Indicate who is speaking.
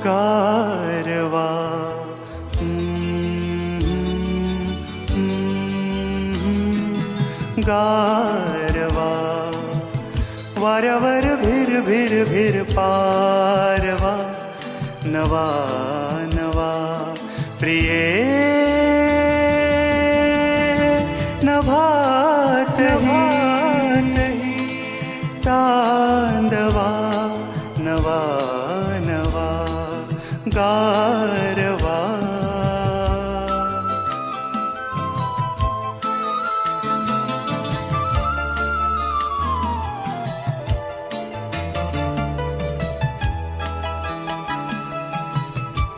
Speaker 1: गारवा गारवा वाऱ्यावर भिर भिर भिर पारवा नवा नवा प्रिये नभातही चांदवा नवा नवा गारवा